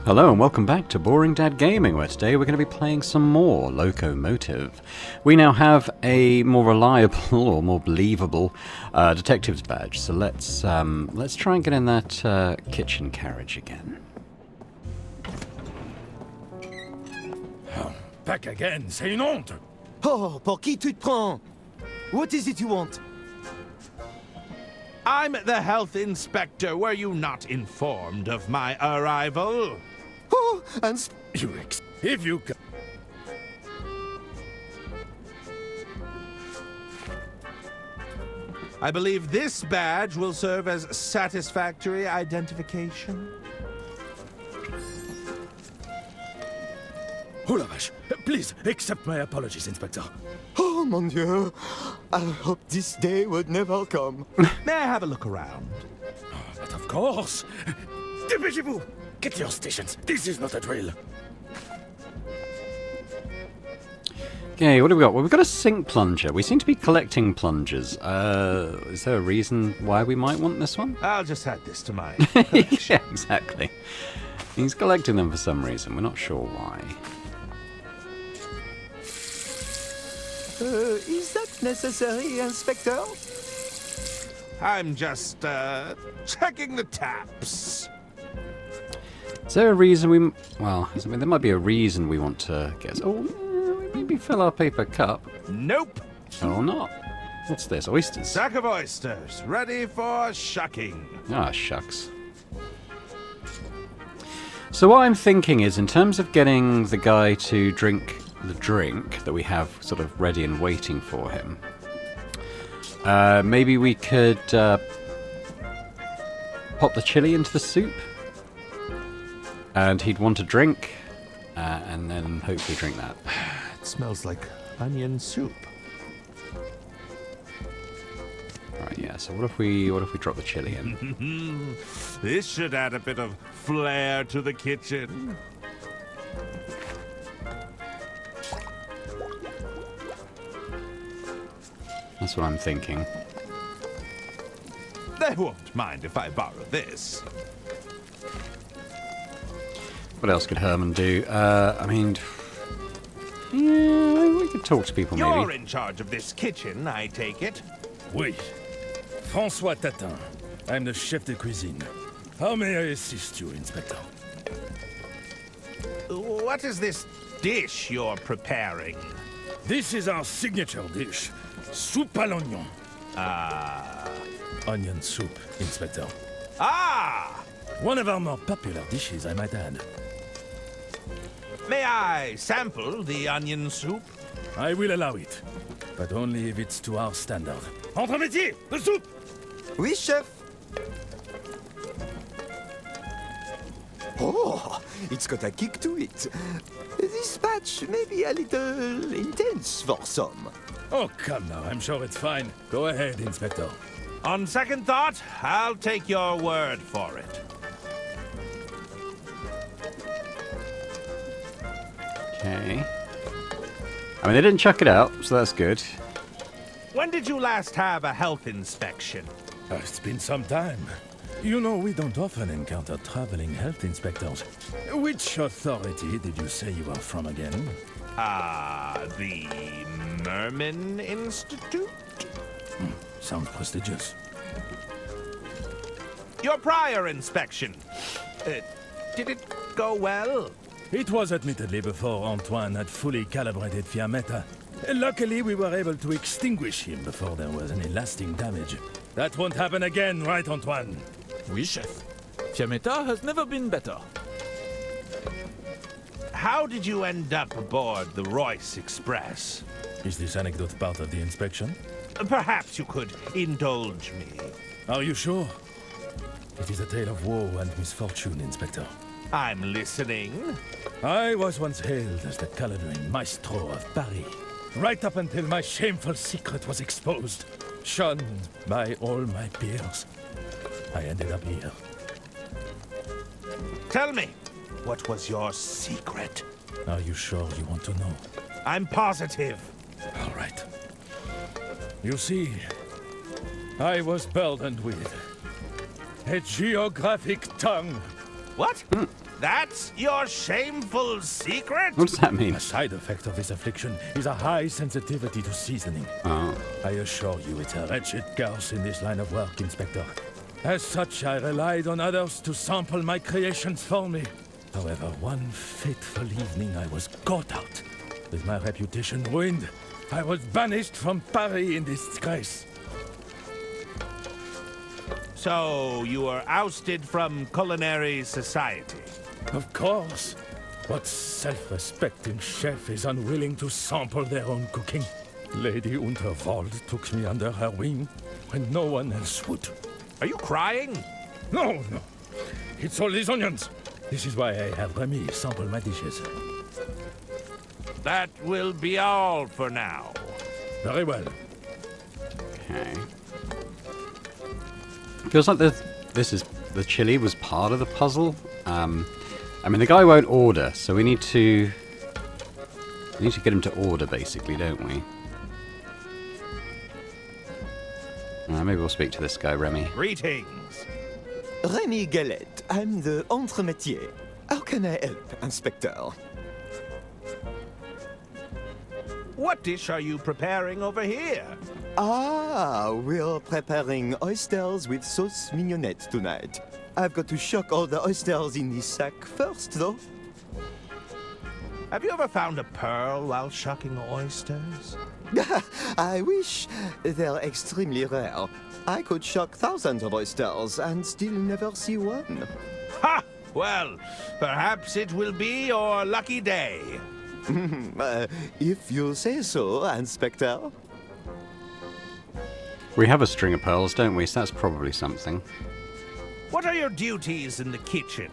Hello and welcome back to Boring Dad Gaming, where today we're going to be playing some more Loco Motive. We now have a more reliable or more believable detective's badge, so let's try and get in that kitchen carriage again. Back again, c'est une honte! Oh, pour qui tu te prends? What is it you want? I'm the health inspector. Were you not informed of my arrival? Oh, and If you I believe this badge will serve as satisfactory identification. Oh la vache! Please, accept my apologies, Inspector. oh mon Dieu, I hope this day would never come. May I have a look around? But of course! Dépêchez-vous! Get to your stations. This is not a drill. Okay, what have we got? Well, we've got a sink plunger. We seem to be collecting plungers. Is there a reason why we might want this one? I'll just add this to my Yeah, exactly. He's collecting them for some reason. We're not sure why. Is that necessary, Inspector? I'm just, checking the taps. Is there a reason we... Well, I mean, there might be a reason we want to get... Oh, maybe fill our paper cup. Nope. Or not. What's this? Oysters? Sack of oysters, ready for shucking. Ah, shucks. So what I'm thinking is, in terms of getting the guy to drink the drink that we have sort of ready and waiting for him, maybe we could pop the chili into the soup, and he'd want a drink, and then hopefully drink that. It smells like onion soup. Right, yeah, so what if we drop the chili in? This should add a bit of flair to the kitchen. That's what I'm thinking. They won't mind if I borrow this. What else could Herman do? I mean... Yeah, we could talk to people, maybe. You're in charge of this kitchen, I take it. Oui. François Tatin. I'm the chef de cuisine. How may I assist you, Inspector? What is this dish you're preparing? This is our signature dish. Soupe à l'oignon. Onion soup, Inspector. Ah! One of our more popular dishes, I might add. May I sample the onion soup? I will allow it, but only if it's to our standard. Entre métier, the soup! Oui, chef. Oh, it's got a kick to it. This batch may be a little intense for some. Oh, come now, I'm sure it's fine. Go ahead, Inspector. On second thought, I'll take your word for it. Okay. I mean, they didn't chuck it out, so that's good. When did you last have a health inspection? It's been some time. You know, we don't often encounter traveling health inspectors. Which authority did you say you are from again? The Merman Institute? Sounds prestigious. Your prior inspection. Did it go well? It was admittedly before Antoine had fully calibrated Fiammetta. Luckily, we were able to extinguish him before there was any lasting damage. That won't happen again, right, Antoine? Oui, chef. Fiammetta has never been better. How did you end up aboard the Royce Express? Is this anecdote part of the inspection? Perhaps you could indulge me. Are you sure? It is a tale of woe and misfortune, Inspector. I'm listening. I was once hailed as the coloring maestro of Paris, right up until my shameful secret was exposed. Shunned by all my peers. I ended up here. Tell me, what was your secret? Are you sure you want to know? I'm positive. All right. You see, I was burdened with a geographic tongue What? That's your shameful secret? What does that mean? A side effect of this affliction is a high sensitivity to seasoning. Oh. I assure you it's a wretched curse in this line of work, Inspector. As such, I relied on others to sample my creations for me. However, one fateful evening I was caught out. With my reputation ruined, I was banished from Paris in disgrace. So, you were ousted from culinary society. Of course. What self-respecting chef is unwilling to sample their own cooking? Lady Unterwald took me under her wing when no one else would. Are you crying? No. It's all these onions. This is why I have Remy sample my dishes. That will be all for now. Very well. Okay. Feels like the chili was part of the puzzle. I mean, the guy won't order, so we need to get him to order, basically, don't we? Maybe we'll speak to this guy, Remy. Greetings. Remy Galette, I'm the entremetier. How can I help, Inspector? What dish are you preparing over here? Ah, we're preparing oysters with sauce mignonette tonight. I've got to shock all the oysters in this sack first, though. Have you ever found a pearl while shucking oysters? I wish. They're extremely rare. I could shock thousands of oysters and still never see one. Ha! Well, perhaps it will be your lucky day. If you say so, Inspector. We have a string of pearls, don't we? So that's probably something. What are your duties in the kitchen?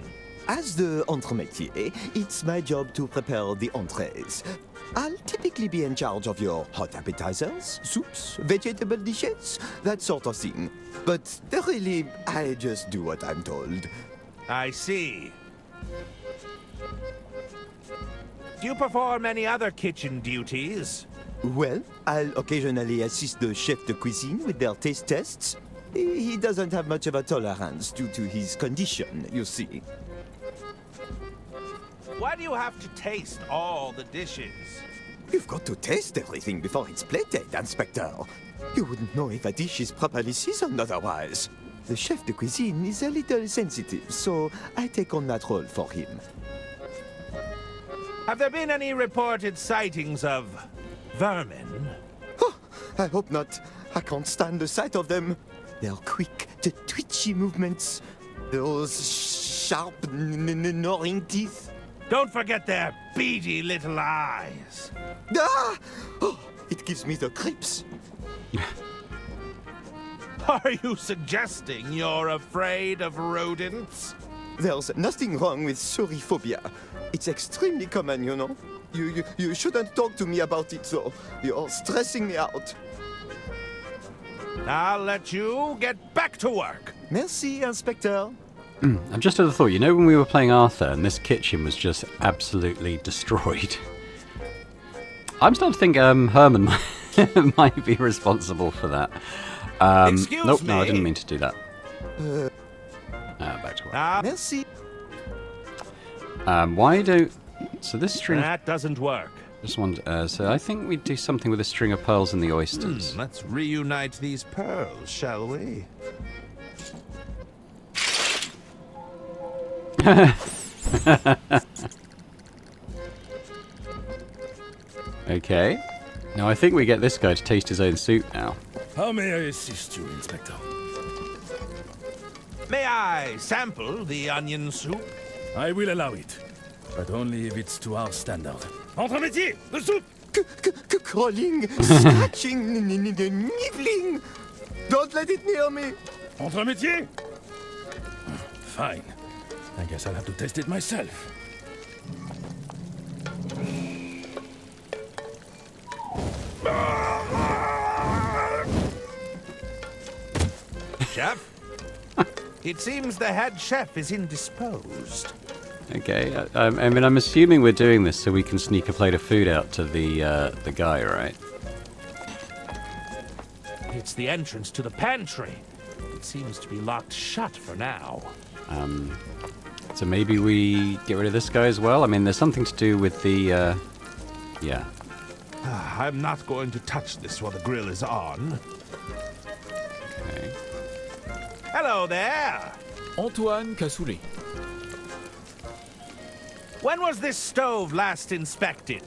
As the entremetier, it's my job to prepare the entrees. I'll typically be in charge of your hot appetizers, soups, vegetable dishes, that sort of thing. But really, I just do what I'm told. I see. Do you perform any other kitchen duties? Well, I'll occasionally assist the chef de cuisine with their taste tests. He doesn't have much of a tolerance due to his condition, you see. Why do you have to taste all the dishes? You've got to taste everything before it's plated, Inspector. You wouldn't know if a dish is properly seasoned otherwise. The chef de cuisine is a little sensitive, so I take on that role for him. Have there been any reported sightings of vermin? Oh, I hope not. I can't stand the sight of them. They're quick, the twitchy movements. Those sharp, gnawing teeth. Don't forget their beady little eyes. Ah! Oh, it gives me the creeps. Are you suggesting you're afraid of rodents? There's nothing wrong with suriphobia. It's extremely common, you know. You shouldn't talk to me about it, though. You're stressing me out. I'll let you get back to work. Merci, Inspector. I've just had a thought. You know when we were playing Arthur and this kitchen was just absolutely destroyed? I'm starting to think Herman might be responsible for that. Excuse nope, me? no, I didn't mean to do that. Back to work. Merci. Why don't... So this string... That doesn't work. Just one, so I think we do something with a string of pearls and the oysters. Let's reunite these pearls, shall we? Okay. Now I think we get this guy to taste his own soup now. How may I assist you, Inspector? May I sample the onion soup? I will allow it, but only if it's to our standard. Entremetier, the soup! Crawling, scratching, nibbling. Don't let it near me. Entremetier? Fine. I guess I'll have to taste it myself. Chef? It seems the head chef is indisposed. Okay, I mean, I'm assuming we're doing this so we can sneak a plate of food out to the guy, right? It's the entrance to the pantry. It seems to be locked shut for now. So maybe we get rid of this guy as well? I mean, there's something to do with the, yeah. I'm not going to touch this while the grill is on. Okay. Hello there! Antoine Cassoulet. When was this stove last inspected?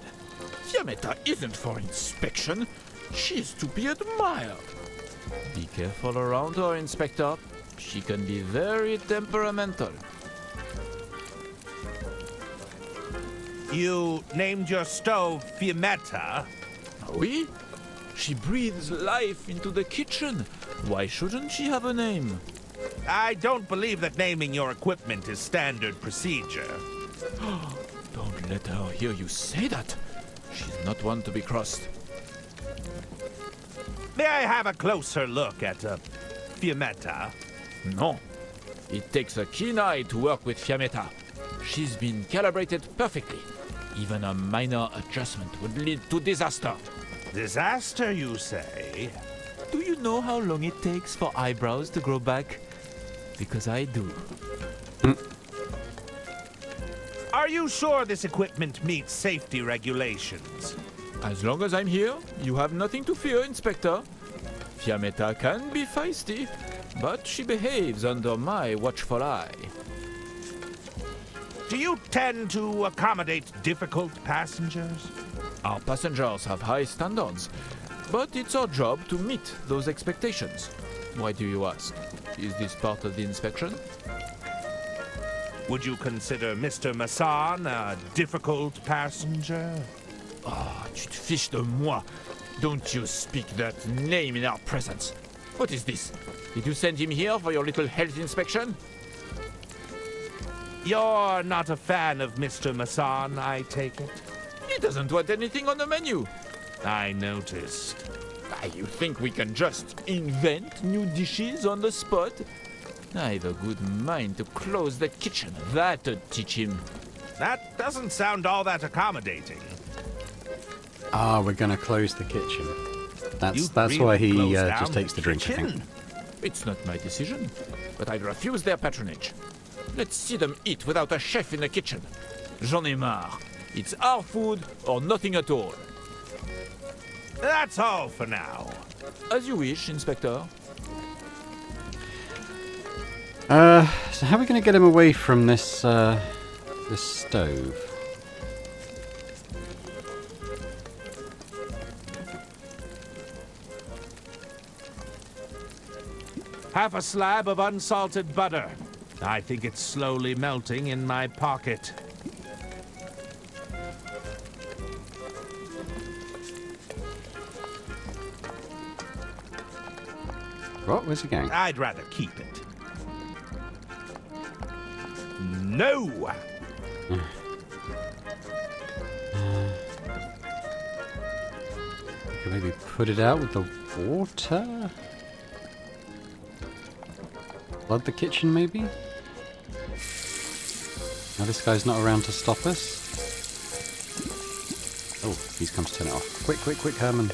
Fiammetta isn't for inspection. She's to be admired. Be careful around her, Inspector. She can be very temperamental. You named your stove Fiammetta? Oui? She breathes life into the kitchen. Why shouldn't she have a name? I don't believe that naming your equipment is standard procedure. Don't let her hear you say that. She's not one to be crossed. May I have a closer look at Fiammetta? No. It takes a keen eye to work with Fiammetta. She's been calibrated perfectly. Even a minor adjustment would lead to disaster. Disaster, you say? Do you know how long it takes for eyebrows to grow back? Because I do. Are you sure this equipment meets safety regulations? As long as I'm here, you have nothing to fear, Inspector. Fiammetta can be feisty, but she behaves under my watchful eye. Do you tend to accommodate difficult passengers? Our passengers have high standards, but it's our job to meet those expectations. Why do you ask? Is this part of the inspection? Would you consider Mr. Masson a difficult passenger? Ah, tu te fiches de moi. Don't you speak that name in our presence. What is this? Did you send him here for your little health inspection? You're not a fan of Mr. Masson, I take it? He doesn't want anything on the menu. I noticed. Ah, you think we can just invent new dishes on the spot? I've a good mind to close the kitchen. That'd teach him. That doesn't sound all that accommodating. Ah, we're gonna close the kitchen. That's You've why really he closed down just takes the drink, I think. kitchen. It's not my decision, but I refuse their patronage. Let's see them eat without a chef in the kitchen. J'en ai marre. It's our food or nothing at all. That's all for now. As you wish, Inspector. So how are we gonna get him away from this, this stove? Half a slab of unsalted butter. I think it's slowly melting in my pocket. What? Where's he going? I'd rather keep it. No! We can maybe put it out with the water? Flood the kitchen, maybe? Now this guy's not around to stop us. Oh, he's come to turn it off. Quick, quick, quick, Herman.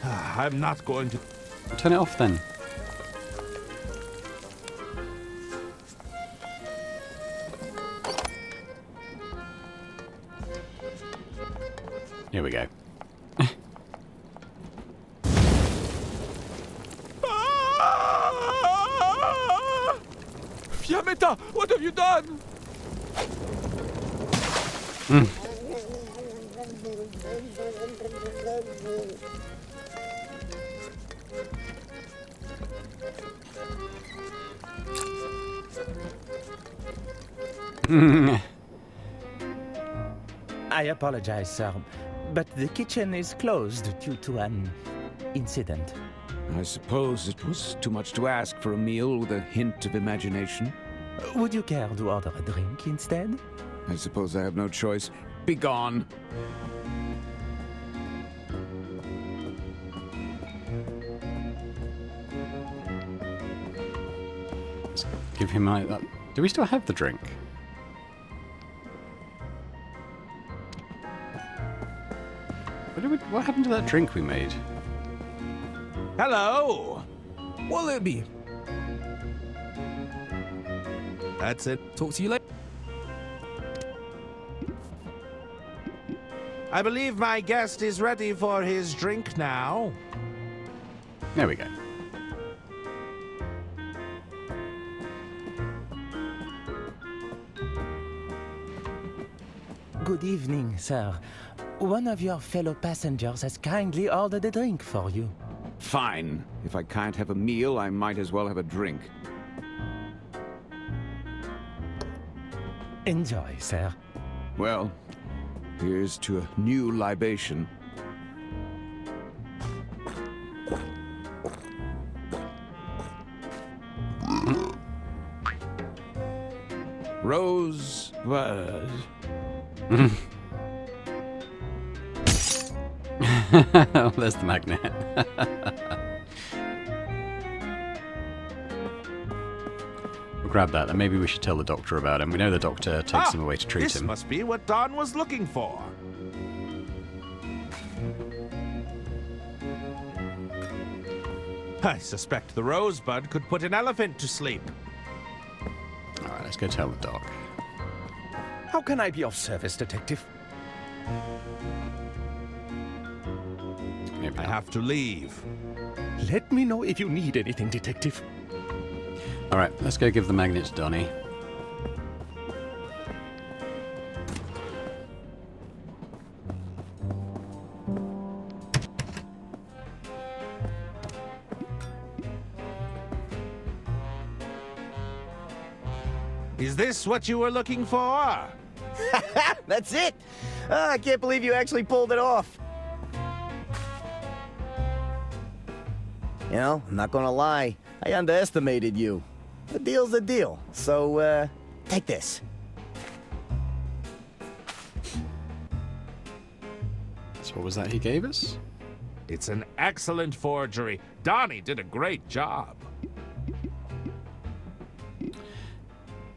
I'm not going to... Turn it off then. Here we go. Fiammetta, what have you done? I apologize, sir, but the kitchen is closed due to an incident. I suppose it was too much to ask for a meal with a hint of imagination. Would you care to order a drink instead? I suppose I have no choice. Be gone. Let's give him like that. Do we still have the drink? What happened to that drink we made? Hello! Will it be? That's it. Talk to you later. I believe my guest is ready for his drink now. There we go. Good evening, sir. One of your fellow passengers has kindly ordered a drink for you. Fine. If I can't have a meal, I might as well have a drink. Enjoy, sir. Well, here's to a new libation. Rose was. Oh, there's the magnet. We'll grab that, and maybe we should tell the doctor about him. We know the doctor takes him away to treat This him. must be what Don was looking for. I suspect the rosebud could put an elephant to sleep. Alright, let's go tell the doc. How can I be of service, detective? Maybe I not. have to leave. Let me know if you need anything, detective. Alright, let's go give the magnet to Donnie. Is this what you were looking for? That's it! I can't believe you actually pulled it off. You know, I'm not gonna lie, I underestimated you. A deal's a deal, so, take this. So what was that he gave us? It's an excellent forgery. Donnie did a great job.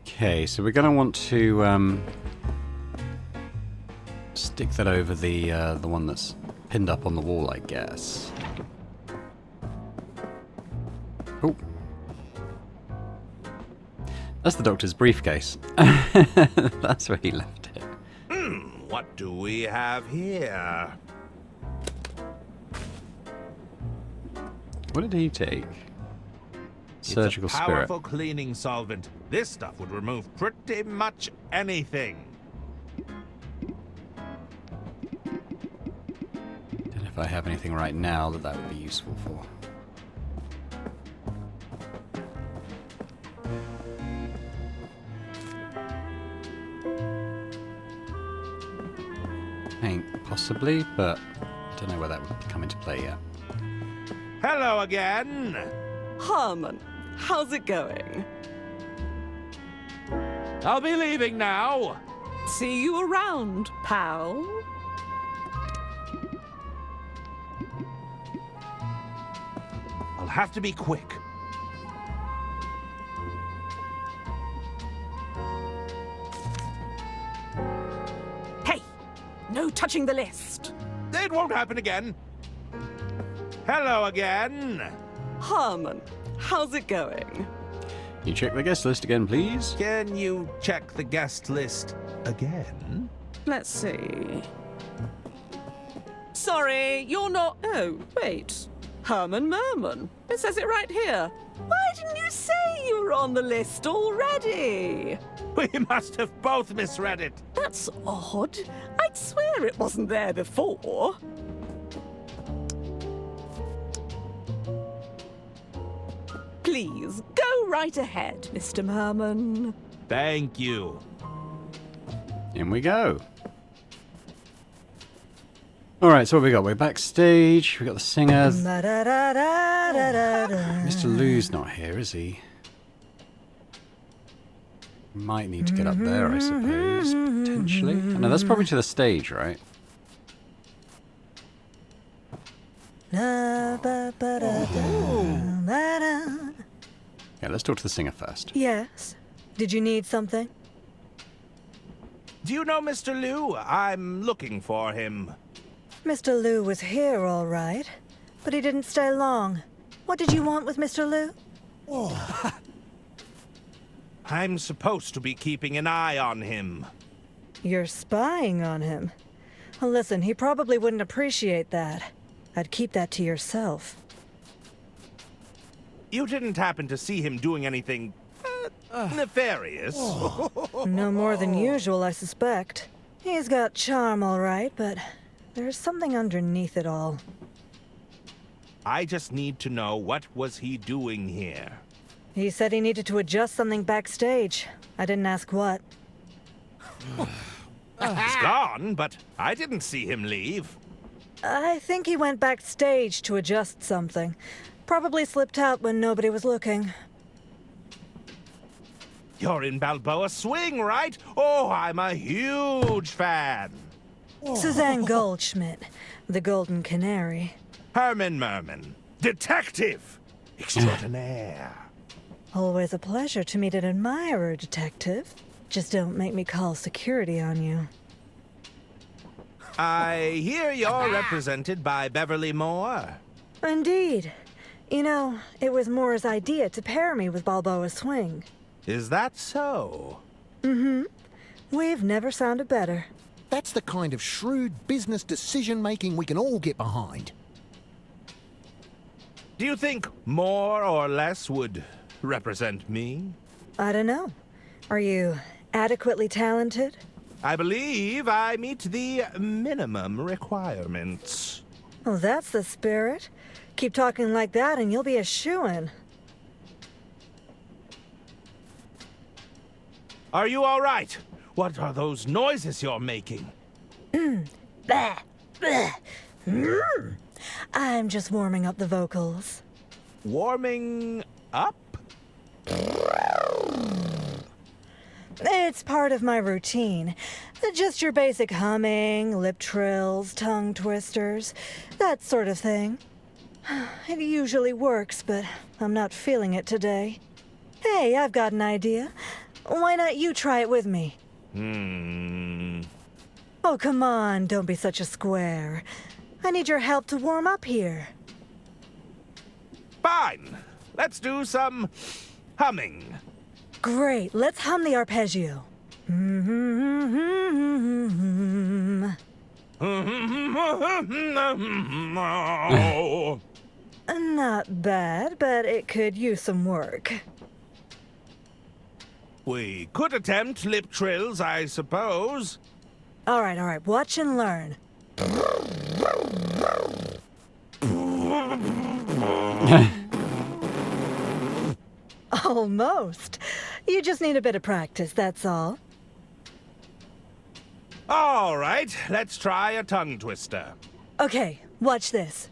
Okay, so we're going to want to stick that over the one that's pinned up on the wall, I guess. Oh. That's the doctor's briefcase. That's where he left it. What do we have here? What did he take? Surgical it's a spirit. powerful cleaning solvent. This stuff would remove pretty much anything. Don't know if I have anything right now that would be useful for. Paint, possibly, but I don't know where that would come into play yet. Hello again. Herman, how's it going? I'll be leaving now. See you around, pal. I'll have to be quick. Hey, no touching the list. It won't happen again. Hello again. Herman, how's it going? Can you check the guest list again, please? Can you check the guest list again? Let's see. Sorry, you're not... Oh, wait. Herman Merman. It says it right here. Why didn't you say you were on the list already? We must have both misread it. That's odd. I'd swear it wasn't there before. Please, go right ahead, Mr. Merman. Thank you. In we go. Alright, so what we got? We're backstage. We got the singer. Mr. Lou's not here, is he? Might need to get up there, I suppose. Potentially. Oh, no, that's probably to the stage, right? Yeah, let's talk to the singer first. Yes. Did you need something? Do you know Mr. Liu? I'm looking for him. Mr. Liu was here, all right. But he didn't stay long. What did you want with Mr. Liu? I'm supposed to be keeping an eye on him. You're spying on him. Well, listen, he probably wouldn't appreciate that. I'd keep that to yourself. You didn't happen to see him doing anything nefarious? No more than usual, I suspect. He's got charm, all right, but there's something underneath it all. I just need to know, what was he doing here? He said he needed to adjust something backstage. I didn't ask what. He's gone, but I didn't see him leave. I think he went backstage to adjust something. Probably slipped out when nobody was looking. You're in Balboa Swing, right? Oh, I'm a huge fan. Suzanne Goldschmidt, the Golden Canary. Herman Merman, detective extraordinaire. Always a pleasure to meet an admirer, Detective. Just don't make me call security on you. I hear you're represented by Beverly Moore. Indeed. You know, it was Moore's idea to pair me with Balboa Swing. Is that so? Mm-hmm. We've never sounded better. That's the kind of shrewd business decision-making we can all get behind. Do you think more or less would represent me? I don't know. Are you adequately talented? I believe I meet the minimum requirements. Oh, that's the spirit. Keep talking like that and you'll be a shoo-in. Are you all right? What are those noises you're making? Bah, bah. I'm just warming up the vocals. Warming up? It's part of my routine. Just your basic humming, lip trills, tongue twisters, that sort of thing. It usually works, but I'm not feeling it today. Hey, I've got an idea. Why not you try it with me? Oh, come on, don't be such a square. I need your help to warm up here. Fine. Let's do some humming. Great, let's hum the arpeggio. Not bad, but it could use some work. We could attempt lip trills, I suppose. All right, watch and learn. Almost. You just need a bit of practice, that's all. All right, let's try a tongue twister. Okay, watch this.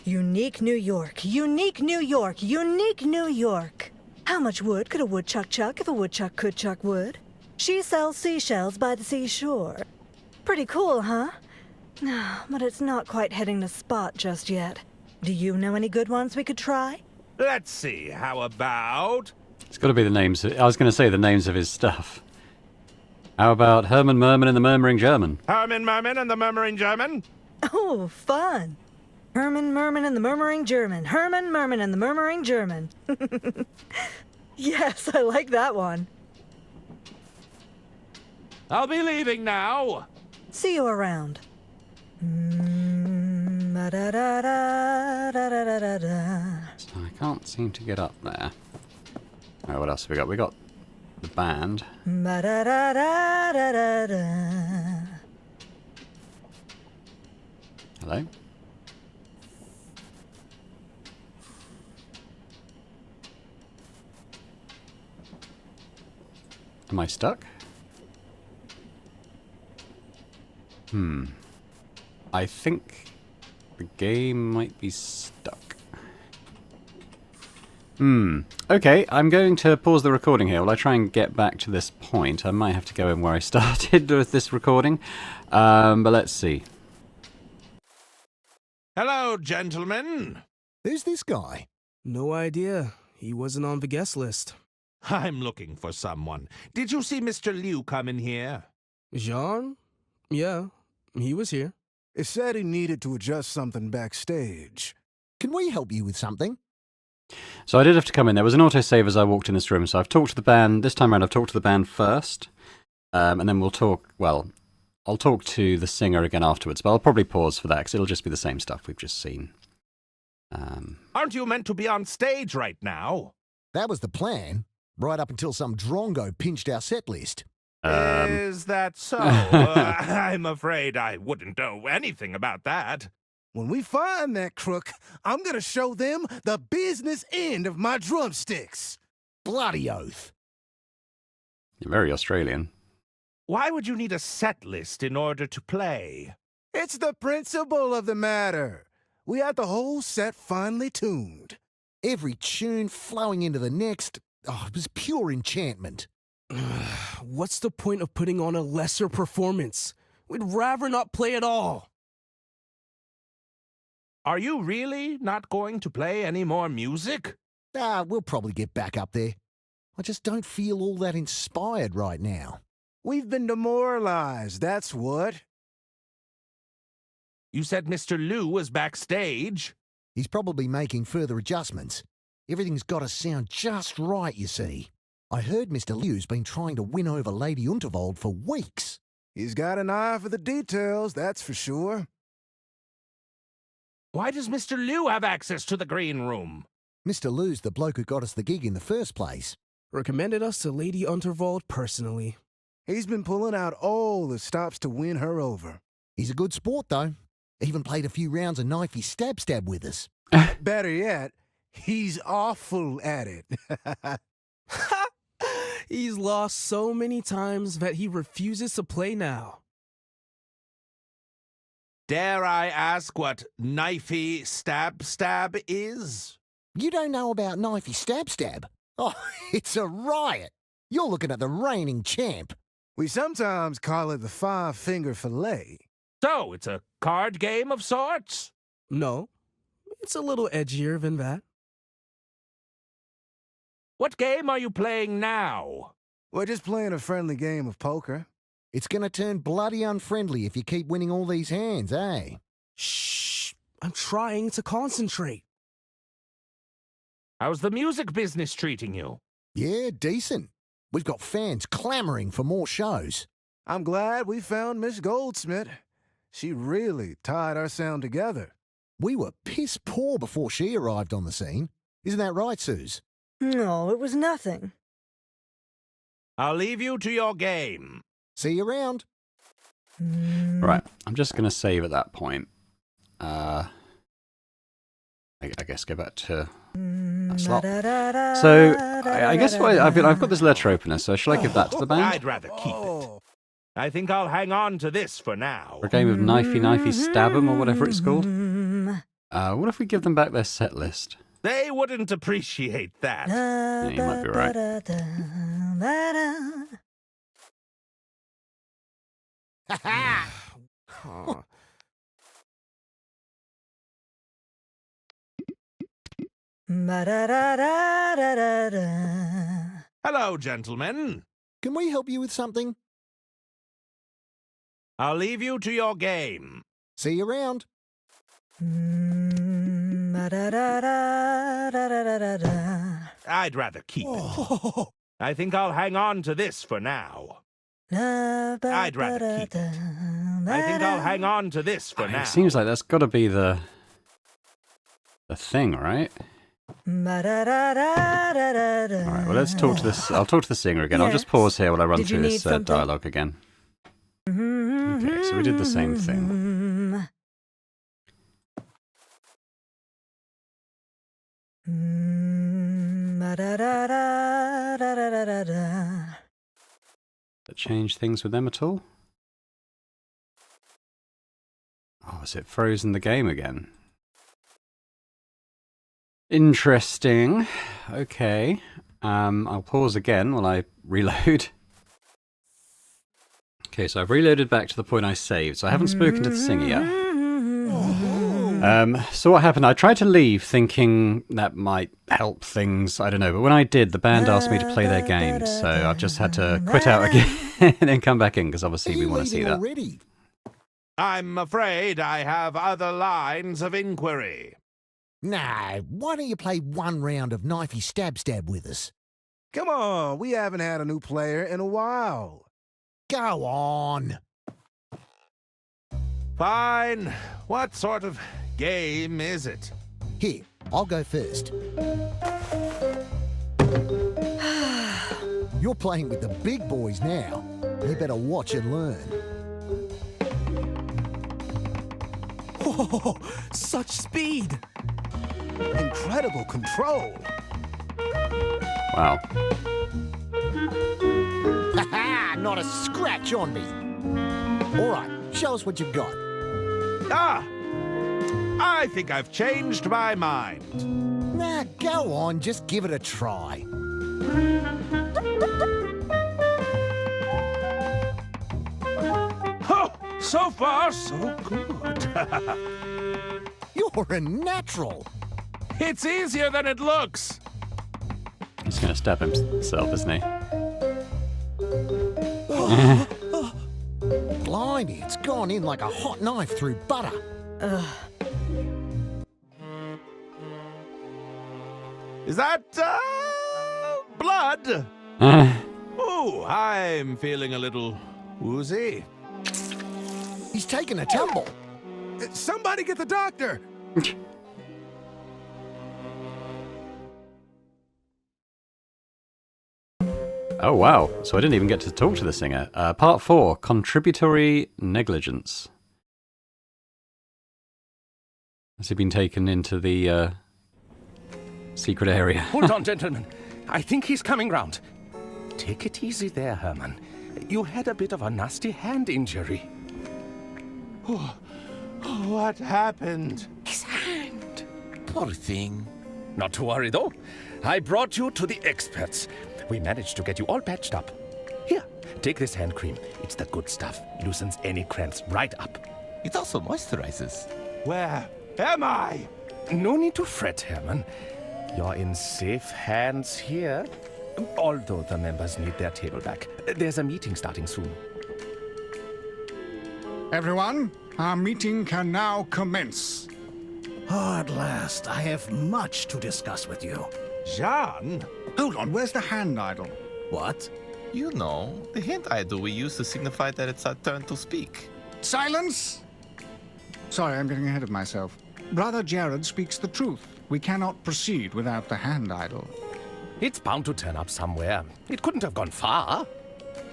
Unique New York, unique New York, unique New York. How much wood could a woodchuck chuck if a woodchuck could chuck wood? She sells seashells by the seashore. Pretty cool, huh? But it's not quite hitting the spot just yet. Do you know any good ones we could try? Let's see, how about... It's got to be the names. I was going to say the names of his stuff. How about Herman Merman and the Murmuring German? Herman Merman and the Murmuring German? Oh, fun. Herman Merman and the Murmuring German. Herman Merman and the Murmuring German. Yes, I like that one. I'll be leaving now. See you around. So I can't seem to get up there. Oh, what else have we got? We got the band. Hello? Am I stuck? I think the game might be stuck. Okay, I'm going to pause the recording here while I try and get back to this point. I might have to go in where I started with this recording, but let's see. Hello, gentlemen. Who's this guy? No idea. He wasn't on the guest list. I'm looking for someone. Did you see Mr. Liu come in here? Jean? Yeah, he was here. It said he needed to adjust something backstage. Can we help you with something? So I did have to come in. There was an autosave as I walked in this room, so I've talked to the band. This time around, I've talked to the band first, and then we'll talk, well, I'll talk to the singer again afterwards, but I'll probably pause for that, because it'll just be the same stuff we've just seen. Aren't you meant to be on stage right now? That was the plan, right up until some drongo pinched our set list. Is that so? I'm afraid I wouldn't know anything about that. When we find that crook, I'm gonna show them the business end of my drumsticks. Bloody oath. You're very Australian. Why would you need a set list in order to play? It's the principle of the matter. We had the whole set finely tuned. Every tune flowing into the next, it was pure enchantment. What's the point of putting on a lesser performance? We'd rather not play at all. Are you really not going to play any more music? We'll probably get back up there. I just don't feel all that inspired right now. We've been demoralized, that's what. You said Mr. Liu was backstage? He's probably making further adjustments. Everything's got to sound just right, you see. I heard Mr. Liu's been trying to win over Lady Unterwald for weeks. He's got an eye for the details, that's for sure. Why does Mr. Liu have access to the green room? Mr. Liu's the bloke who got us the gig in the first place. Recommended us to Lady Unterwald personally. He's been pulling out all the stops to win her over. He's a good sport, though. Even played a few rounds of knifey stab with us. Better yet, he's awful at it. He's lost so many times that he refuses to play now. Dare I ask what knifey stab is? You don't know about knifey stab? Oh, it's a riot. You're looking at the reigning champ. We sometimes call it the five-finger fillet. So, it's a card game of sorts? No, it's a little edgier than that. What game are you playing now? We're just playing a friendly game of poker. It's gonna turn bloody unfriendly if you keep winning all these hands, eh? Shh! I'm trying to concentrate. How's the music business treating you? Yeah, decent. We've got fans clamoring for more shows. I'm glad we found Miss Goldsmith. She really tied our sound together. We were piss poor before she arrived on the scene. Isn't that right, Suze? No, it was nothing. I'll leave you to your game. See you around. Right, I'm just going to save at that point. I guess go back to that slot. So, I guess I've got this letter opener, so shall I give that to the band? I'd rather keep it. I think I'll hang on to this for now. For a game of knifey stab 'em, or whatever it's called. What if we give them back their set list? They wouldn't appreciate that. Yeah, you might be right. Hello, gentlemen. Can we help you with something? I'll leave you to your game. See you around. I'd rather keep it. I think I'll hang on to this for now. I'd rather keep it. I think I'll hang on to this for now. It seems like that's got to be the thing, right? Alright, well, let's talk to this. I'll talk to the singer again. I'll just pause here while I run through this dialogue again. Okay, so we did the same thing. That change things with them at all? Oh, has it frozen the game again? Interesting. Okay. I'll pause again while I reload. Okay, so I've reloaded back to the point I saved, so I haven't spoken to the singer yet. So what happened? I tried to leave thinking that might help things, I don't know, but when I did, the band asked me to play their game, so I've just had to quit out again and then come back in, because obviously we want to see that. I'm afraid I have other lines of inquiry. Nah, why don't you play one round of knifey stab with us? Come on, we haven't had a new player in a while. Go on. Fine. What sort of game is it? Here, I'll go first. You're playing with the big boys now. You better watch and learn. Oh, such speed! Incredible control. Wow. Ha-ha! Not a scratch on me. All right, show us what you've got. Ah! I think I've changed my mind. Nah, go on, just give it a try. Oh, so far, so good. You're a natural. It's easier than it looks. He's going to stab himself, isn't he? Blimey, it's gone in like a hot knife through butter. Is that, blood? Ooh, I'm feeling a little woozy. He's taken a tumble. Somebody get the doctor. Oh, wow. So I didn't even get to talk to the singer. Part 4, Contributory Negligence. Has he been taken into the secret area? Hold on, gentlemen. I think he's coming round. Take it easy there, Herman. You had a bit of a nasty hand injury. What happened? His hand. Poor thing. Not to worry, though. I brought you to the experts. We managed to get you all patched up. Here, take this hand cream. It's the good stuff. Loosens any cramps right up. It also moisturizes. Where am I? No need to fret, Herman. You're in safe hands here. Although the members need their table back. There's a meeting starting soon. Everyone, our meeting can now commence. Oh, at last. I have much to discuss with you. Jean? Hold on, where's the hand idol? What? You know, the hand idol we use to signify that it's our turn to speak. Silence! Sorry, I'm getting ahead of myself. Brother Jared speaks the truth. We cannot proceed without the hand idol. It's bound to turn up somewhere. It couldn't have gone far.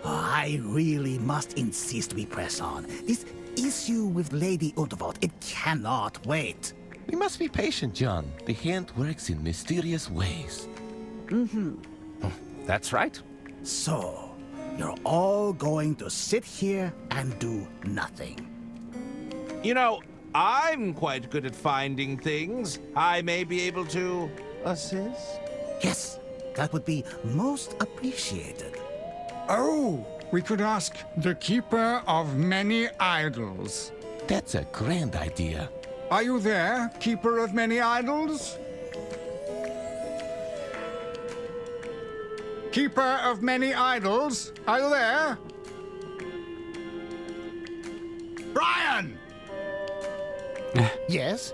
I really must insist we press on. This issue with Lady Unterwald, it cannot wait. We must be patient, John. The hand works in mysterious ways. That's right. So, you're all going to sit here and do nothing. You know, I'm quite good at finding things. I may be able to assist. Yes, that would be most appreciated. Oh, we could ask the Keeper of Many Idols. That's a grand idea. Are you there, Keeper of Many Idols? Keeper of Many Idols, are you there? Brian! Yes?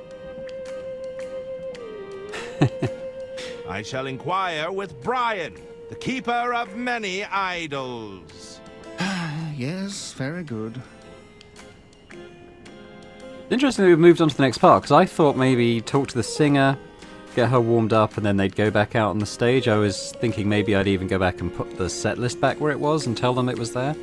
I shall inquire with Brian, the keeper of many idols. Yes, very good. Interestingly, we've moved on to the next part, because I thought maybe talk to the singer, get her warmed up, and then they'd go back out on the stage. I was thinking maybe I'd even go back and put the set list back where it was and tell them it was there.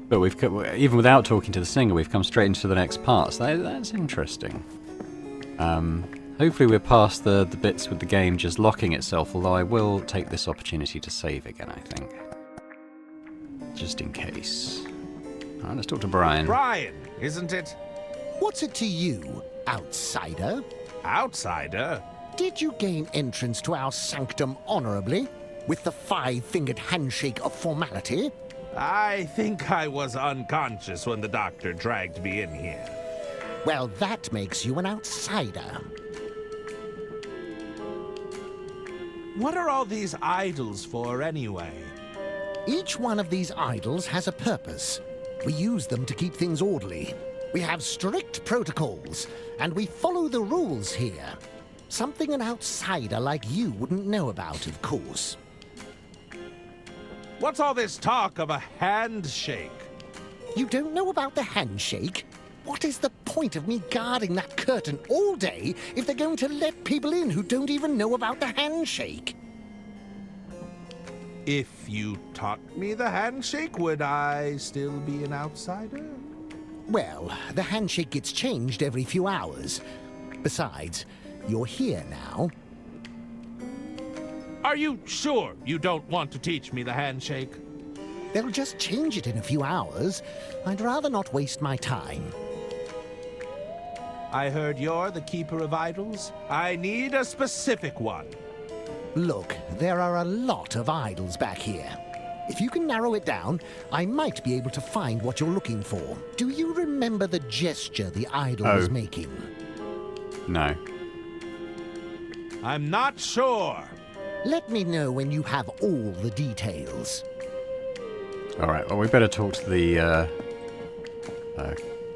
But we've even without talking to the singer, we've come straight into the next part, so that's interesting. Hopefully we're past the bits with the game just locking itself, although I will take this opportunity to save again, I think. Just in case. Alright, let's talk to Brian. Brian, isn't it? What's it to you, outsider? Outsider? Did you gain entrance to our sanctum honorably, with the five-fingered handshake of formality? I think I was unconscious when the doctor dragged me in here. Well, that makes you an outsider. What are all these idols for, anyway? Each one of these idols has a purpose. We use them to keep things orderly. We have strict protocols, and we follow the rules here. Something an outsider like you wouldn't know about, of course. What's all this talk of a handshake? You don't know about the handshake? What is the point of me guarding that curtain all day if they're going to let people in who don't even know about the handshake? If you taught me the handshake, would I still be an outsider? Well, the handshake gets changed every few hours. Besides, you're here now. Are you sure you don't want to teach me the handshake? They'll just change it in a few hours. I'd rather not waste my time. I heard you're the keeper of idols. I need a specific one. Look, there are a lot of idols back here. If you can narrow it down, I might be able to find what you're looking for. Do you remember the gesture the idol was making? No. I'm not sure. Let me know when you have all the details. Alright, well, we better talk to the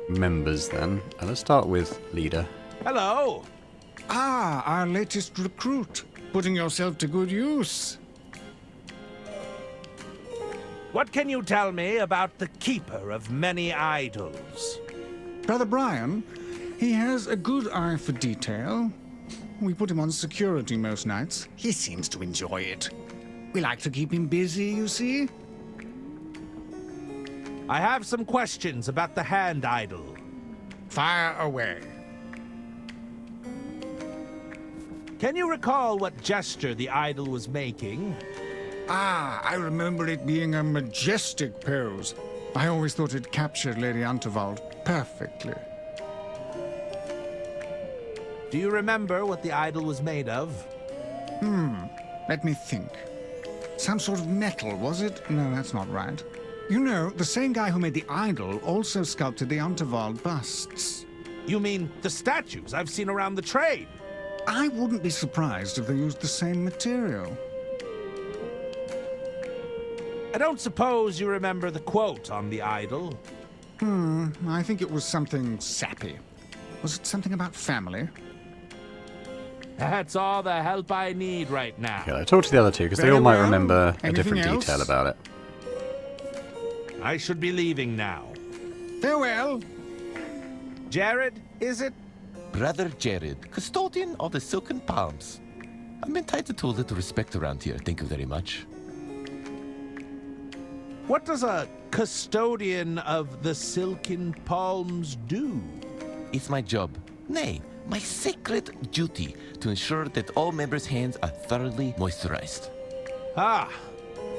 members then. Let's start with leader. Hello. Ah, our latest recruit. Putting yourself to good use. What can you tell me about the keeper of many idols? Brother Brian, he has a good eye for detail. We put him on security most nights. He seems to enjoy it. We like to keep him busy, you see. I have some questions about the hand idol. Fire away. Can you recall what gesture the idol was making? Ah, I remember it being a majestic pose. I always thought it captured Lady Unterwald perfectly. Do you remember what the idol was made of? Let me think. Some sort of metal, was it? No, that's not right. You know, the same guy who made the idol also sculpted the Unterwald busts. You mean the statues I've seen around the trade? I wouldn't be surprised if they used the same material. I don't suppose you remember the quote on the idol? I think it was something sappy. Was it something about family? That's all the help I need right now. Yeah, talk to the other two, because they Very all might well. remember a Anything different else? detail about it. I should be leaving now. Farewell. Jared, is it? Brother Jared, custodian of the Silken Palms. I'm entitled to a little respect around here, thank you very much. What does a custodian of the Silken Palms do? It's my job, nay, my sacred duty, to ensure that all members' hands are thoroughly moisturized. Ah,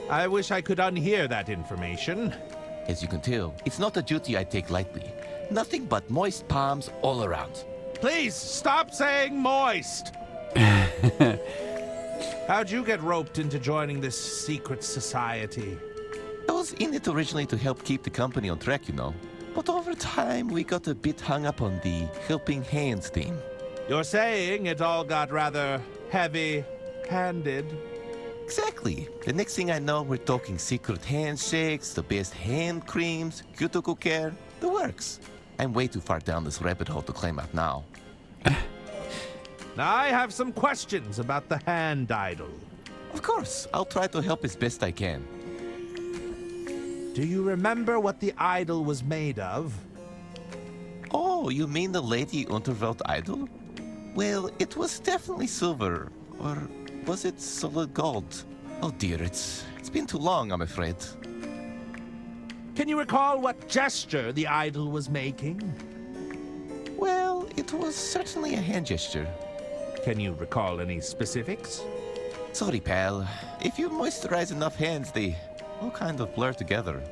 I wish I could unhear that information. As you can tell, it's not a duty I take lightly. Nothing but moist palms all around. Please stop saying moist. How'd you get roped into joining this secret society? I was in it originally to help keep the company on track, you know. But over time, we got a bit hung up on the helping hands theme. You're saying it all got rather heavy-handed. Exactly. The next thing I know, we're talking secret handshakes, the best hand creams, cuticle care, the works. I'm way too far down this rabbit hole to climb out now. Now, I have some questions about the hand idol. Of course, I'll try to help as best I can. Do you remember what the idol was made of? Oh, you mean the Lady Unterwald idol? Well, it was definitely silver. Or was it solid gold? Oh dear, it's been too long, I'm afraid. Can you recall what gesture the idol was making? Well, it was certainly a hand gesture. Can you recall any specifics? Sorry, pal. If you moisturize enough hands, they all kind of blur together.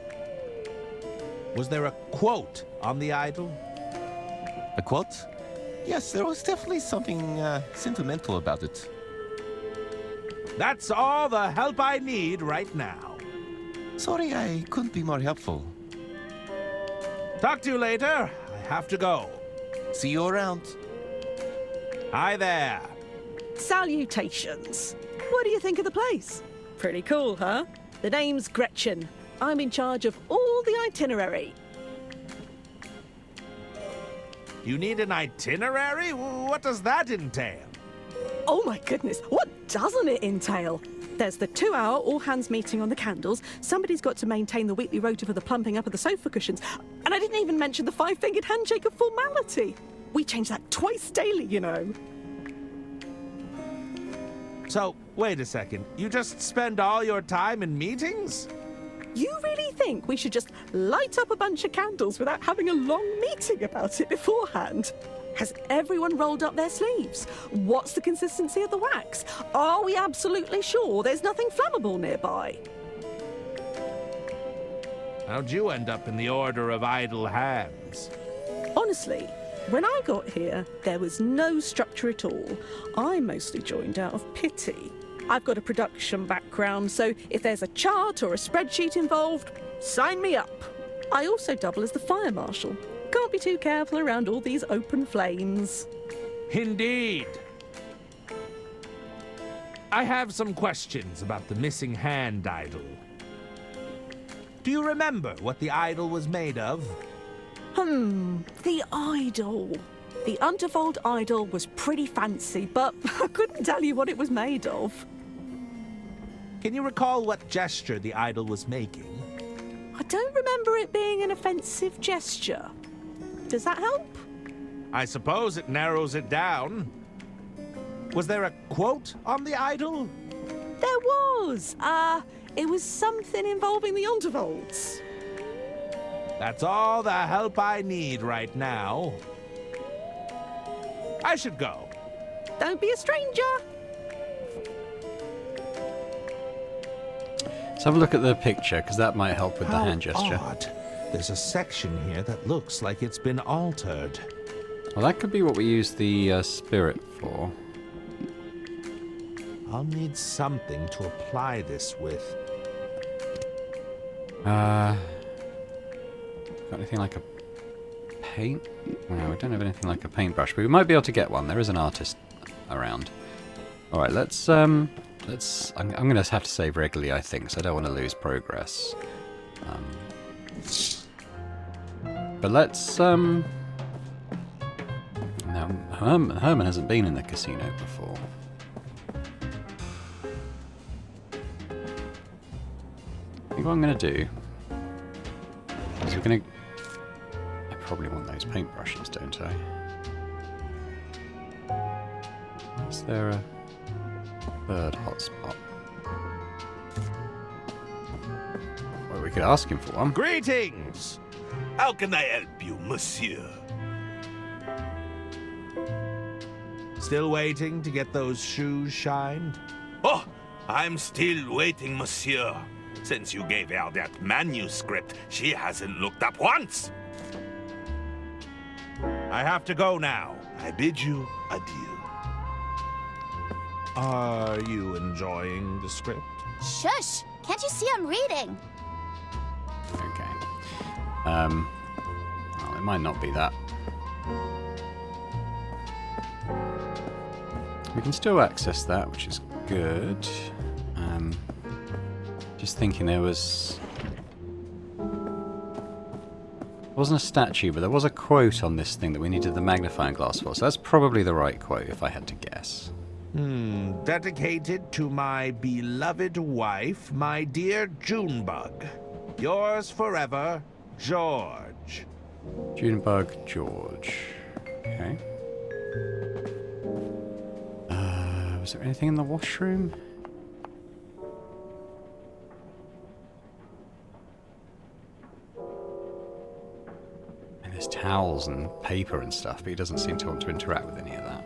Was there a quote on the idol? A quote? Yes, there was definitely something sentimental about it. That's all the help I need right now. Sorry, I couldn't be more helpful. Talk to you later. I have to go. See you around. Hi there. Salutations. What do you think of the place? Pretty cool, huh? The name's Gretchen. I'm in charge of all the itinerary. You need an itinerary? What does that entail? Oh my goodness, what doesn't it entail? There's the 2-hour all-hands meeting on the candles, somebody's got to maintain the weekly rota for the plumping up of the sofa cushions, and I didn't even mention the 5-fingered handshake of formality. We change that twice daily, you know. So, wait a second. You just spend all your time in meetings? You really think we should just light up a bunch of candles without having a long meeting about it beforehand? Has everyone rolled up their sleeves? What's the consistency of the wax? Are we absolutely sure there's nothing flammable nearby? How'd you end up in the Order of Idle Hands? Honestly, when I got here, there was no structure at all. I mostly joined out of pity. I've got a production background, so if there's a chart or a spreadsheet involved, sign me up. I also double as the fire marshal. Can't be too careful around all these open flames. Indeed. I have some questions about the missing hand idol. Do you remember what the idol was made of? The idol. The Unterwald idol was pretty fancy, but I couldn't tell you what it was made of. Can you recall what gesture the idol was making? I don't remember it being an offensive gesture. Does that help? I suppose it narrows it down. Was there a quote on the idol? There was. It was something involving the Unterwalds. That's all the help I need right now. I should go. Don't be a stranger. Let's have a look at the picture, because that might help with the hand gesture. Odd. There's a section here that looks like it's been altered. Well, that could be what we use the spirit for. I'll need something to apply this with. Got anything like a paint? No, we don't have anything like a paintbrush, but we might be able to get one. There is an artist around. All right, let's. I'm going to have to save regularly, I think, so I don't want to lose progress. But let's. Now, Herman hasn't been in the casino before. I think what I'm going to do is we're going to. I probably want those paintbrushes, don't I? Is there a third hotspot? Well, we could ask him for one. Greetings! How can I help you, monsieur? Still waiting to get those shoes shined? Oh, I'm still waiting, monsieur. Since you gave her that manuscript, she hasn't looked up once. I have to go now. I bid you adieu. Are you enjoying the script? Shush! Can't you see I'm reading? Okay. Well, it might not be that. We can still access that, which is good. Just thinking there was... It wasn't a statue, but there was a quote on this thing that we needed the magnifying glass for, so that's probably the right quote, if I had to guess. Dedicated to my beloved wife, my dear Junebug. Yours forever, George. Junebug George. Okay. Was there anything in the washroom? And there's towels and paper and stuff, but he doesn't seem to want to interact with any of that.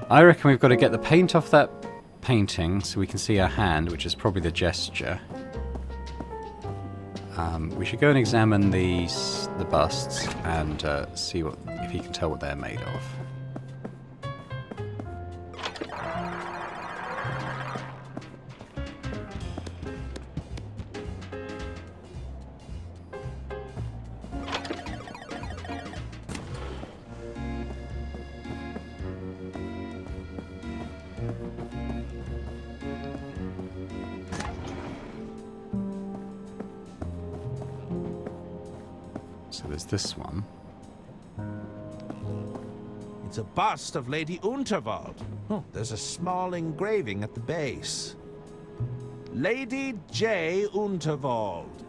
I reckon we've got to get the paint off that painting so we can see her hand, which is probably the gesture. We should go and examine the busts and see if he can tell what they're made of. So there's this one. It's a bust of Lady Unterwald. Oh, there's a small engraving at the base. Lady J. Unterwald,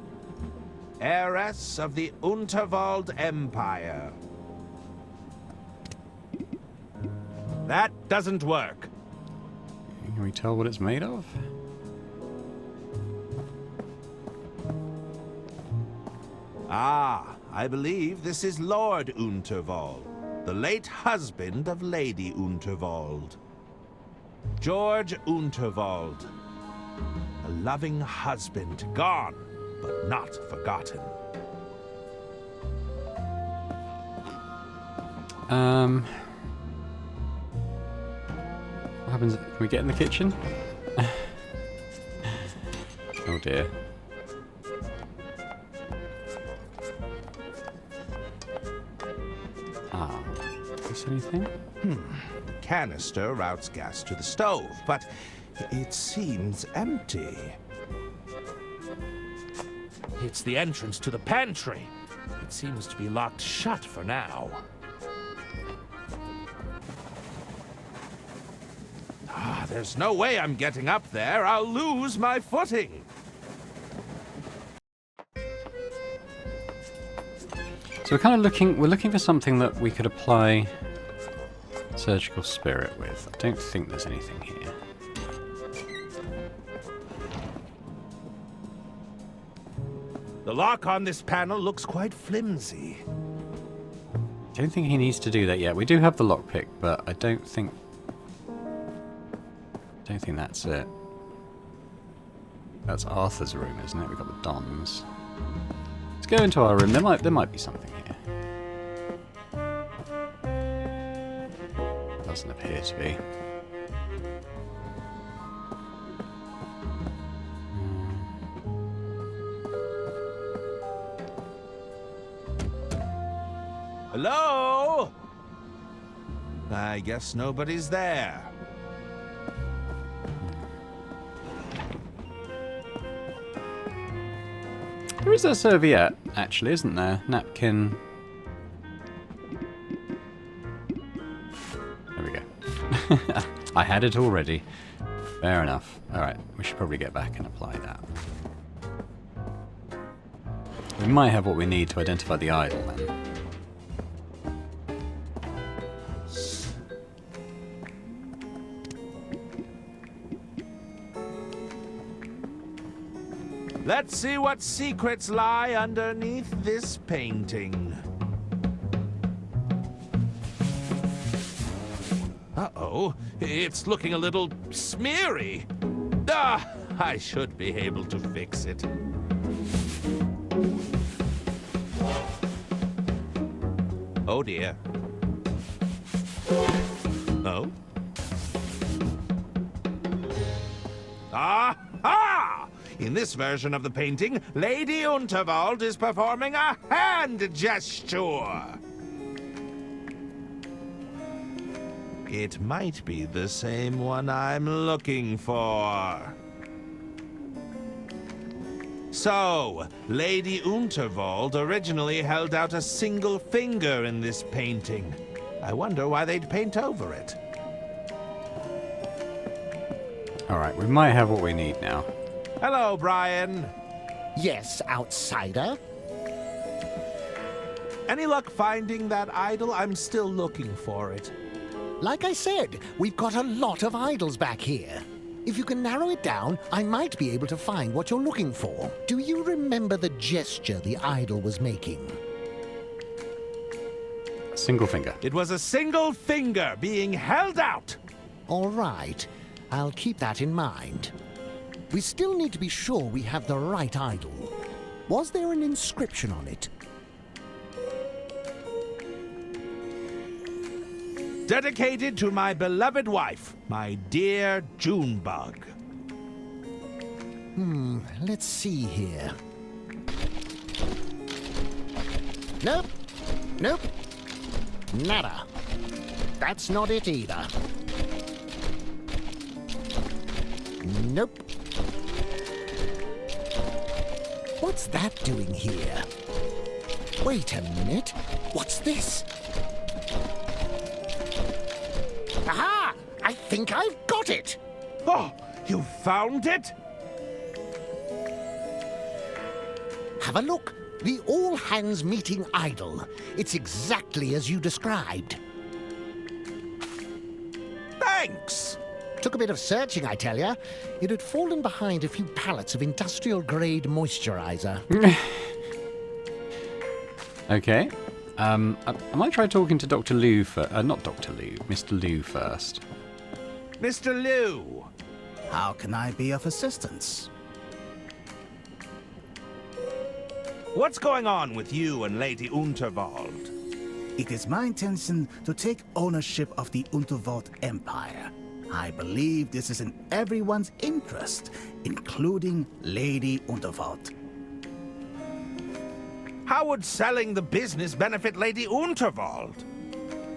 heiress of the Unterwald Empire. That doesn't work. Can we tell what it's made of? Ah, I believe this is Lord Unterwald, the late husband of Lady Unterwald. George Unterwald. A loving husband, gone, but not forgotten. What happens? Can we get in the kitchen? Oh dear. Ah, is there anything? Canister routes gas to the stove, but it seems empty. It's the entrance to the pantry. It seems to be locked shut for now. Ah, there's no way I'm getting up there. I'll lose my footing. So we're kind of looking for something that we could apply surgical spirit with. I don't think there's anything here. The lock on this panel looks quite flimsy. I don't think he needs to do that yet. We do have the lockpick, but I don't think that's it. That's Arthur's room, isn't it? We've got the Dons. Let's go into our room. There might be something here. Doesn't appear to be. Hello? I guess nobody's there. There is a serviette, actually, isn't there? Napkin. There we go. I had it already. Fair enough. Alright, we should probably get back and apply that. We might have what we need to identify the idol then. Let's see what secrets lie underneath this painting. Uh-oh, it's looking a little smeary. Ah, I should be able to fix it. Oh dear. Oh? Aha! In this version of the painting, Lady Unterwald is performing a hand gesture. It might be the same one I'm looking for. So, Lady Unterwald originally held out a single finger in this painting. I wonder why they'd paint over it. Alright, we might have what we need now. Hello, Brian. Yes, outsider? Any luck finding that idol? I'm still looking for it. Like I said, we've got a lot of idols back here. If you can narrow it down, I might be able to find what you're looking for. Do you remember the gesture the idol was making? Single finger. It was a single finger being held out. All right. I'll keep that in mind. We still need to be sure we have the right idol. Was there an inscription on it? Dedicated to my beloved wife, my dear Junebug. Let's see here. Nope. Nope. Nada. That's not it either. Nope. What's that doing here? Wait a minute. What's this? think I've got it. Oh, you found it? Have a look. The all-hands-meeting idol. It's exactly as you described. Thanks! Took a bit of searching, I tell ya. It had fallen behind a few pallets of industrial-grade moisturizer. Okay. I might try talking to Dr. Liu not Dr. Liu, Mr. Liu first. Mr. Liu! How can I be of assistance? What's going on with you and Lady Unterwald? It is my intention to take ownership of the Unterwald Empire. I believe this is in everyone's interest, including Lady Unterwald. How would selling the business benefit Lady Unterwald?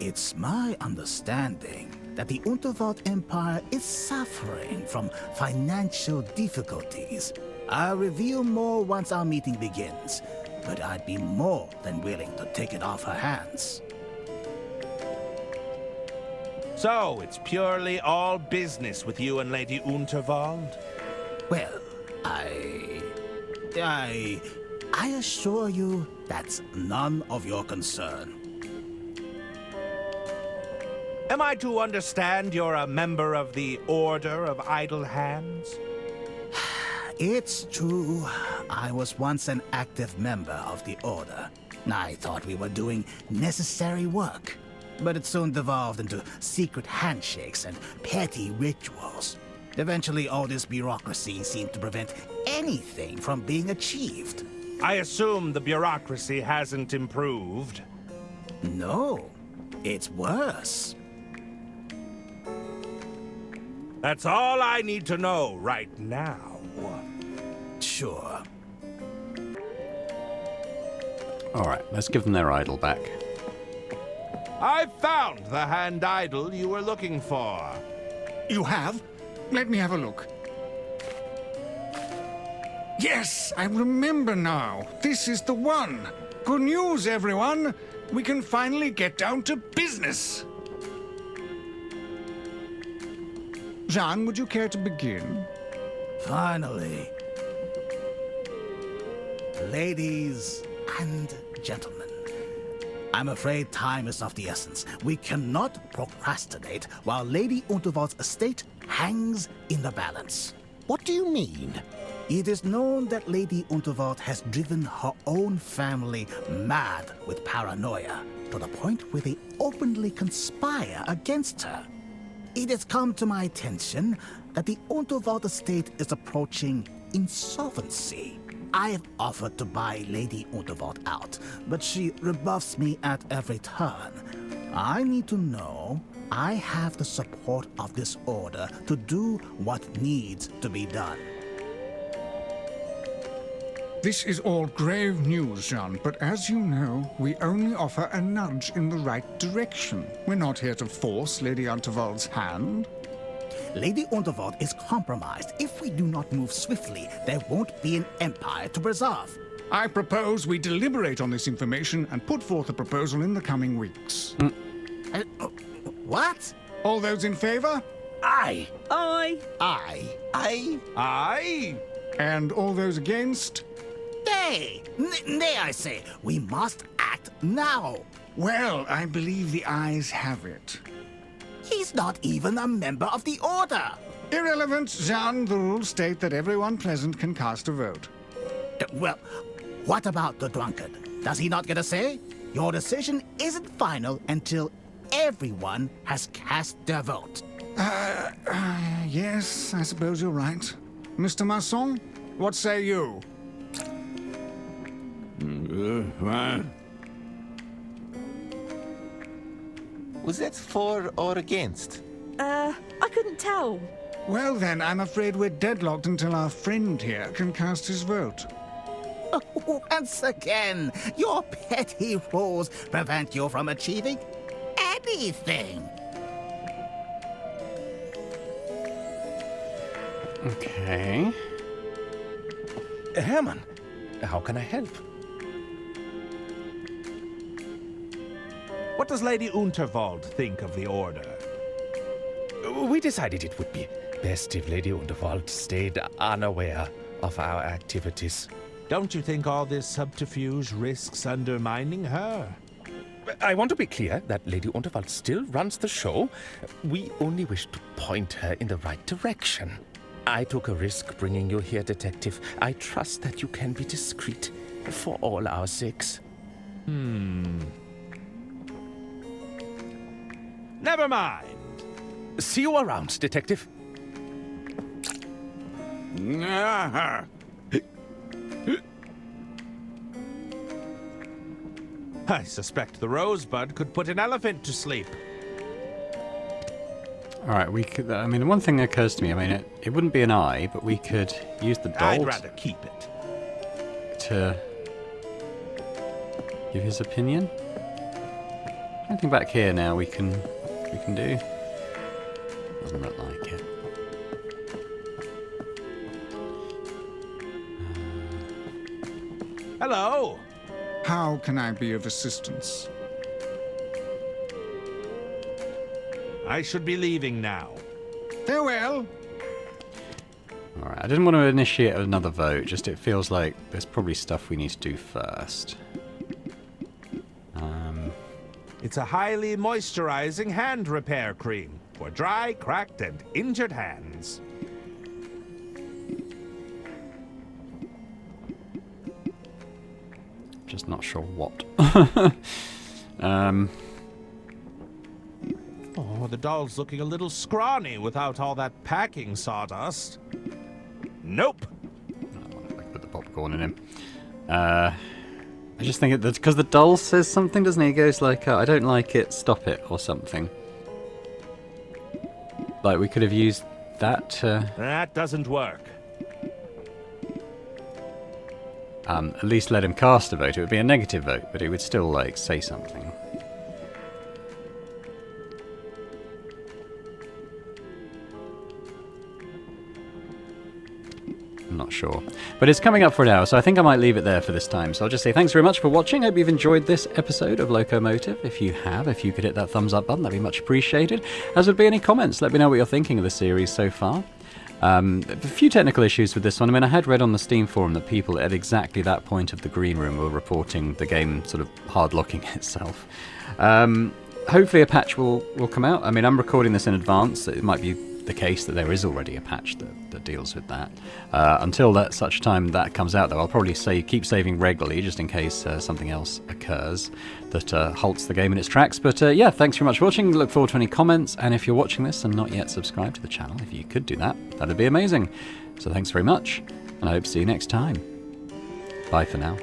It's my understanding that the Unterwald Empire is suffering from financial difficulties. I'll reveal more once our meeting begins, but I'd be more than willing to take it off her hands. So, it's purely all business with you and Lady Unterwald? Well, I assure you that's none of your concern. Am I to understand you're a member of the Order of Idle Hands? It's true. I was once an active member of the Order. I thought we were doing necessary work, but it soon devolved into secret handshakes and petty rituals. Eventually, all this bureaucracy seemed to prevent anything from being achieved. I assume the bureaucracy hasn't improved. No, it's worse. That's all I need to know right now. Sure. Alright, let's give them their idol back. I've found the hand idol you were looking for. You have? Let me have a look. Yes, I remember now. This is the one. Good news, everyone. We can finally get down to business. Jean, would you care to begin? Finally. Ladies and gentlemen, I'm afraid time is of the essence. We cannot procrastinate while Lady Unterwald's estate hangs in the balance. What do you mean? It is known that Lady Unterwald has driven her own family mad with paranoia, to the point where they openly conspire against her. It has come to my attention that the Unterwald estate is approaching insolvency. I have offered to buy Lady Unterwald out, but she rebuffs me at every turn. I need to know I have the support of this order to do what needs to be done. This is all grave news, Jean, but as you know, we only offer a nudge in the right direction. We're not here to force Lady Unterwald's hand. Lady Unterwald is compromised. If we do not move swiftly, there won't be an empire to preserve. I propose we deliberate on this information and put forth a proposal in the coming weeks. What? All those in favor? Aye. Aye. Aye. Aye. Aye. And all those against? Nay. Nay, I say. We must act now. Well, I believe the ayes have it. He's not even a member of the Order. Irrelevant, Jean. The rules state that everyone present can cast a vote. Well, what about the drunkard? Does he not get a say? Your decision isn't final until everyone has cast their vote. Yes, I suppose you're right. Mr. Masson, what say you? Was that for or against? I couldn't tell. Well then, I'm afraid we're deadlocked until our friend here can cast his vote. Once again, your petty rules prevent you from achieving anything. Okay. Herman, how can I help? What does Lady Unterwald think of the Order? we decided it would be best if Lady Unterwald stayed unaware of our activities. Don't you think all this subterfuge risks undermining her? I want to be clear that Lady Unterwald still runs the show. We only wish to point her in the right direction. I took a risk bringing you here, Detective. I trust that you can be discreet for all our sakes. Never mind. See you around, Detective. I suspect the rosebud could put an elephant to sleep. Alright, we could... I mean, one thing that occurs to me, I mean, it wouldn't be an eye, but we could use the doll I'd rather keep it. to give his opinion. Anything back here now we can do? Doesn't look like it. Hello. How can I be of assistance? I should be leaving now. Farewell. Alright, I didn't want to initiate another vote, just it feels like there's probably stuff we need to do first. It's a highly moisturizing hand repair cream for dry, cracked, and injured hands. Just not sure what. Oh, the doll's looking a little scrawny without all that packing sawdust. Nope. Put the popcorn in him. I just think because the doll says something, doesn't he? He goes like, I don't like it, stop it, or something. Like, we could have used that to... That doesn't work. At least let him cast a vote. It would be a negative vote, but he would still, like, say something. I'm not sure. But it's coming up for an hour, so I think I might leave it there for this time. So I'll just say thanks very much for watching. Hope you've enjoyed this episode of Loco Motive. If you have, if you could hit that thumbs up button, that'd be much appreciated. As would be any comments. Let me know what you're thinking of the series so far. A few technical issues with this one. I mean, I had read on the Steam forum that people at exactly that point of the green room were reporting the game sort of hard-locking itself. Hopefully a patch will come out. I mean, I'm recording this in advance. So it might be the case that there is already a patch that deals with that. Until that such time that comes out, though, I'll probably keep saving regularly just in case something else occurs that halts the game in its tracks. But yeah, thanks very much for watching. Look forward to any comments, and if you're watching this and not yet subscribed to the channel, if you could do that, that'd be amazing. So thanks very much, and I hope to see you next time. Bye for now.